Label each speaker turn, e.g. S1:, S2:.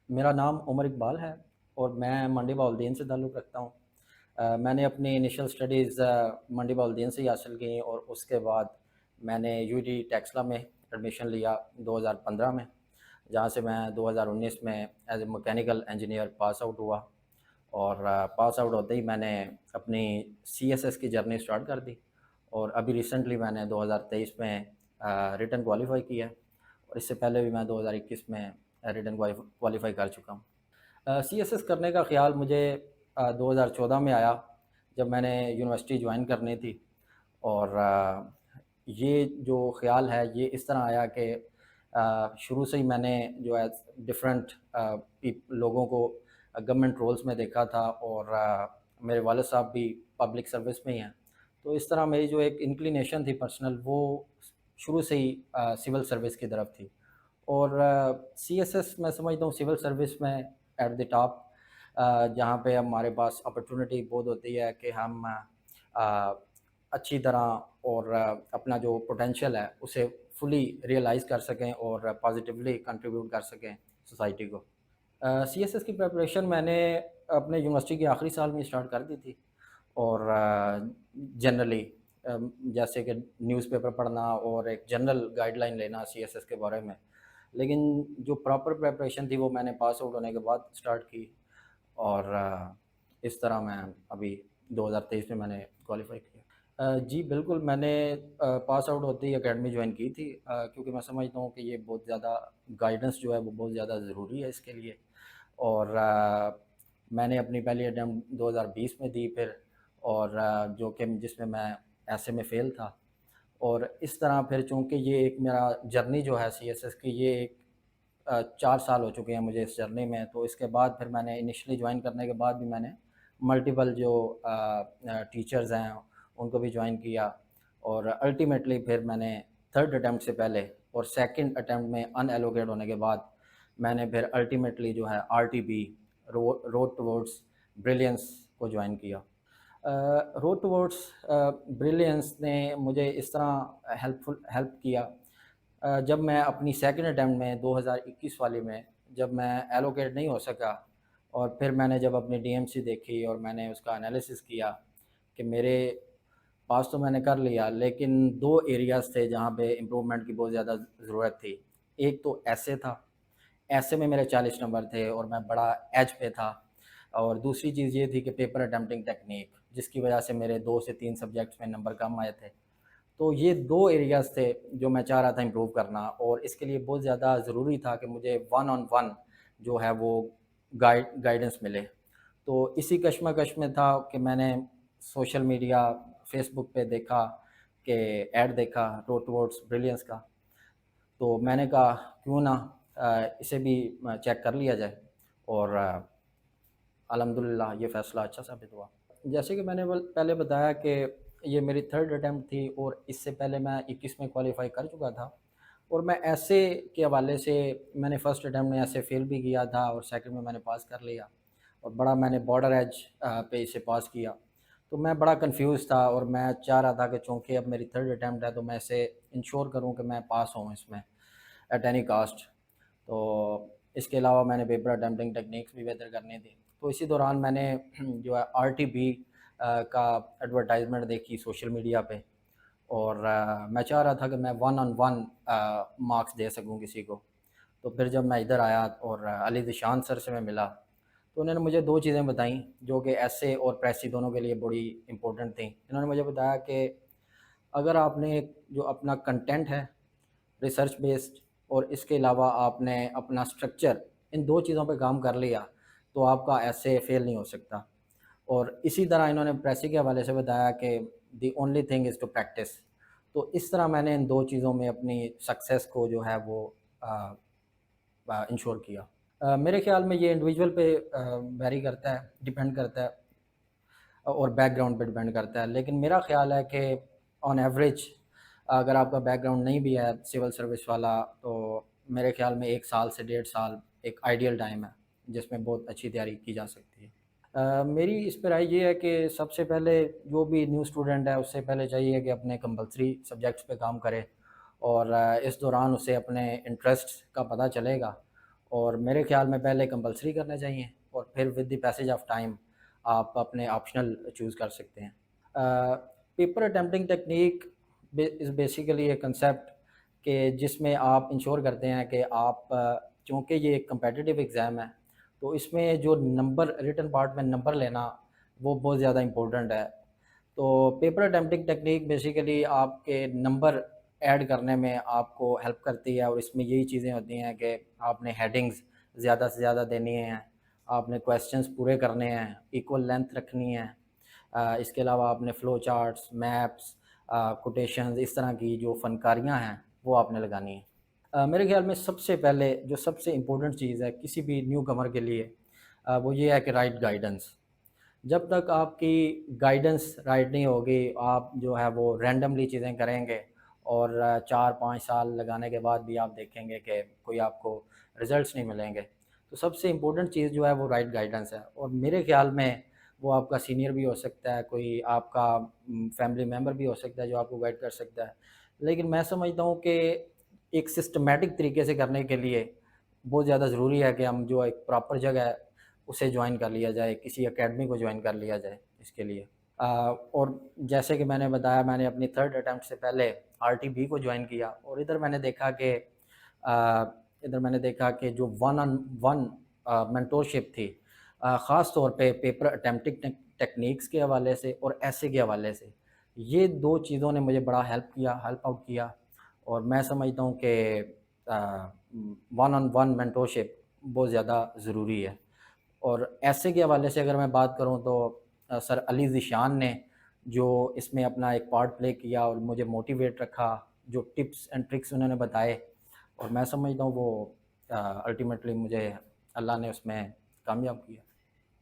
S1: मेरा नाम उमर इकबाल है और मैं मंडी बाउलदीन से ताल्लुक़ रखता हूँ। मैंने अपनी इनिशियल स्टडीज़ मंडी बाउलदीन से ही हासिल की और उसके बाद मैंने यूटी टेक्सला में एडमिशन लिया 2015 में, जहाँ से मैं 2019 में as a mechanical engineer pass out हुआ। और पास आउट होते ही मैंने अपनी सीएसएस की जर्नी स्टार्ट कर दी और अभी रिसेंटली मैंने 2023 में रिटन क्वालिफ़ाई किया है और इससे पहले भी मैं 2021 में रिटन क्वालिफ़ाई कर चुका हूँ। सीएसएस करने का ख़्याल मुझे 2014 में आया, जब मैंने यूनिवर्सिटी ज्वाइन करनी थी। और ये जो ख़्याल है ये इस तरह आया कि शुरू से ही मैंने जो है डिफरेंट लोगों को गवर्नमेंट रोल्स में देखा था और मेरे वालिद साहब भी पब्लिक सर्विस में ही हैं। तो इस तरह मेरी जो एक इंक्लिनेशन थी पर्सनल, वो शुरू से ही सिविल सर्विस की तरफ थी। और सीएसएस मैं समझता हूँ सिविल सर्विस में एट द टॉप, जहाँ पे हमारे पास अपॉर्चुनिटी बहुत होती है कि हम अच्छी तरह और अपना जो पोटेंशियल है उसे फुली रियलाइज़ कर सकें और पॉजिटिवली कंट्रीब्यूट कर सकें सोसाइटी को। सीएसएस की प्रिपरेशन मैंने अपने यूनिवर्सिटी के आखिरी साल में स्टार्ट कर दी थी। और जनरली जैसे कि न्यूज़पेपर पढ़ना और एक जनरल गाइडलाइन लेना सीएसएस के बारे में। लेकिन जो प्रॉपर प्रिपरेशन थी वो मैंने पास आउट होने के बाद स्टार्ट की और इस तरह मैं अभी 2023 में मैंने क्वालिफ़ाई किया। जी बिल्कुल, मैंने पास आउट होते ही एकेडमी जॉइन की थी, क्योंकि मैं समझता हूँ कि ये बहुत ज़्यादा गाइडेंस जो है वो बहुत ज़्यादा ज़रूरी है इसके लिए। और मैंने अपनी पहली अटेम्प्ट 2020 में दी फिर, और जो कि जिसमें मैं ऐसे में फ़ेल था। और इस तरह फिर चूँकि ये एक मेरा जर्नी जो है सीएसएस की, ये एक 4 साल हो चुके हैं मुझे इस जर्नी में। तो इसके बाद फिर मैंने इनिशियली जॉइन करने के बाद भी मैंने मल्टीपल जो टीचर्स हैं उनको भी जॉइन किया। और अल्टीमेटली फिर मैंने थर्ड अटेम्प्ट से पहले और सेकंड अटेम्प्ट में अनएलोकेट होने के बाद मैंने फिर अल्टीमेटली जो है आरटीबी, रोड टुवर्ड्स ब्रिलियंस को जॉइन किया। रोड टुवर्ड्स ब्रिलियंस ने मुझे इस तरह हेल्प किया। जब मैं अपनी सेकंड अटेम्प्ट में 2021 वाली में जब मैं एलोकेट नहीं हो सका, और फिर मैंने जब अपनी डीएमसी देखी और मैंने उसका एनालिसिस किया कि मेरे पास तो मैंने कर लिया, लेकिन 2 एरियाज़ थे जहाँ पे इम्प्रूवमेंट की बहुत ज़्यादा ज़रूरत थी। एक तो ऐसे था, ऐसे में मेरे 40 नंबर थे और मैं बड़ा एज पे था। और दूसरी चीज़ ये थी कि पेपर अटेम्प्टिंग टेक्निक, जिसकी वजह से मेरे 2 से 3 सब्जेक्ट्स में नंबर कम आए थे। तो ये 2 एरियाज़ थे जो मैं चाह रहा था इम्प्रूव करना, और इसके लिए बहुत ज़्यादा ज़रूरी था कि मुझे वन ऑन वन जो है वो गाइडेंस मिले। तो इसी कशमकश में था कि मैंने सोशल मीडिया, फ़ेसबुक पे देखा कि ऐड देखा रोड टुवर्ड्स ब्रिलियंस का। तो मैंने कहा क्यों ना इसे भी चेक कर लिया जाए, और अल्हम्दुलिल्लाह ये फ़ैसला अच्छा साबित हुआ। जैसे कि मैंने पहले बताया कि ये मेरी थर्ड अटेम्प्ट थी और इससे पहले मैं 21 में क्वालिफ़ाई कर चुका था। और मैं ऐसे के हवाले से मैंने फ़र्स्ट अटेम्प्ट में ऐसे फ़ेल भी किया था और सेकंड में मैंने पास कर लिया, और बड़ा मैंने बॉर्डर एज पे इसे पास किया। तो मैं बड़ा कन्फ्यूज़ था और मैं चाह रहा था कि चूँकि अब मेरी थर्ड अटेम्प्ट है तो मैं इसे इंश्योर करूँ कि मैं पास हूँ इसमें एट एनी कॉस्ट। तो इसके अलावा मैंने पेपर अटेम्प्टिंग टेक्निक्स भी बेहतर करनी थी। तो इसी दौरान मैंने जो है आरटीबी का एडवर्टाइजमेंट देखी सोशल मीडिया पे, और मैं चाह रहा था कि मैं वन ऑन वन मार्क्स दे सकूं किसी को। तो फिर जब मैं इधर आया और अली ज़िशान सर से मैं मिला, तो उन्होंने मुझे 2 चीज़ें बताई जो कि एसे और प्रेसी दोनों के लिए बड़ी इम्पोर्टेंट थी। इन्होंने मुझे बताया कि अगर आपने जो अपना कंटेंट है रिसर्च बेस्ड, और इसके अलावा आपने अपना स्ट्रक्चर, इन 2 चीज़ों पे काम कर लिया तो आपका ऐसे फेल नहीं हो सकता। और इसी तरह इन्होंने प्रेसी के हवाले से बताया कि the only thing is to practise. तो इस तरह मैंने इन 2 चीज़ों में अपनी सक्सेस को जो है वो इंश्योर किया। मेरे ख़्याल में ये इंडिविजुअल पे वेरी करता है, डिपेंड करता है, और बैकग्राउंड पे डिपेंड करता है। लेकिन मेरा ख़्याल है कि ऑन एवरेज अगर आपका बैकग्राउंड नहीं भी है सिविल सर्विस वाला, तो मेरे ख़्याल में 1 साल से 1.5 साल एक आइडियल टाइम है जिसमें बहुत अच्छी तैयारी की जा सकती है। मेरी इस पे राय ये है कि सबसे पहले जो भी न्यू स्टूडेंट है उससे पहले चाहिए कि अपने कंपलसरी सब्जेक्ट्स पे काम करे, और इस दौरान उसे अपने इंटरेस्ट का पता चलेगा। اور میرے خیال میں پہلے کمپلسری کرنے چاہیے اور پھر with the passage of time آپ اپنے آپشنل چوز کر سکتے ہیں. Paper attempting technique is basically a concept کہ جس میں آپ انشور کرتے ہیں کہ آپ چونکہ یہ ایک کمپیٹیٹیو ایگزام ہے تو اس میں جو نمبر ریٹن پارٹ میں نمبر لینا وہ بہت زیادہ امپورٹنٹ ہے. تو پیپر اٹمپٹنگ ٹیکنیک بیسیکلی آپ کے نمبر ایڈ کرنے میں آپ کو ہیلپ کرتی ہے اور اس میں یہی چیزیں ہوتی ہیں کہ آپ نے ہیڈنگز زیادہ سے زیادہ دینی ہیں, آپ نے کویسچنز پورے کرنے ہیں, ایکول لینتھ رکھنی ہے, اس کے علاوہ آپ نے فلو چارٹس, میپس, کوٹیشنز, اس طرح کی جو فنکاریاں ہیں وہ آپ نے لگانی ہیں. میرے خیال میں سب سے پہلے جو سب سے امپورٹنٹ چیز ہے کسی بھی نیو کمر کے لیے وہ یہ ہے کہ رائٹ گائیڈنس. جب تک آپ کی گائیڈنس رائٹ نہیں ہوگی آپ جو ہے وہ رینڈملی چیزیں کریں گے اور 4-5 سال لگانے کے بعد بھی آپ دیکھیں گے کہ کوئی آپ کو رزلٹس نہیں ملیں گے. تو سب سے امپورٹنٹ چیز جو ہے وہ رائٹ گائیڈنس ہے, اور میرے خیال میں وہ آپ کا سینئر بھی ہو سکتا ہے, کوئی آپ کا فیملی ممبر بھی ہو سکتا ہے جو آپ کو گائیڈ کر سکتا ہے. لیکن میں سمجھتا ہوں کہ ایک سسٹمیٹک طریقے سے کرنے کے لیے بہت زیادہ ضروری ہے کہ ہم جو ایک پراپر جگہ ہے اسے جوائن کر لیا جائے, کسی اکیڈمی کو جوائن کر لیا جائے اس کے لیے. اور جیسے کہ میں نے بتایا میں نے اپنی تھرڈ اٹیمپٹ سے پہلے RTB کو جوائن کیا, اور ادھر میں نے دیکھا کہ جو ون آن ون مینٹورشپ تھی, خاص طور پہ پیپر اٹمپٹنگ ٹیکنیکس کے حوالے سے اور ایسے کے حوالے سے, یہ دو چیزوں نے مجھے بڑا ہیلپ آؤٹ کیا. اور میں سمجھتا ہوں کہ ون آن ون مینٹورشپ بہت زیادہ ضروری ہے. اور ایسے کے حوالے سے اگر میں بات کروں تو سر علی ذیشان نے جو اس میں اپنا ایک پارٹ پلے کیا اور مجھے موٹیویٹ رکھا, جو ٹپس اینڈ ٹرکس انہوں نے بتائے, اور میں سمجھتا ہوں وہ الٹیمیٹلی مجھے اللہ نے اس میں کامیاب کیا.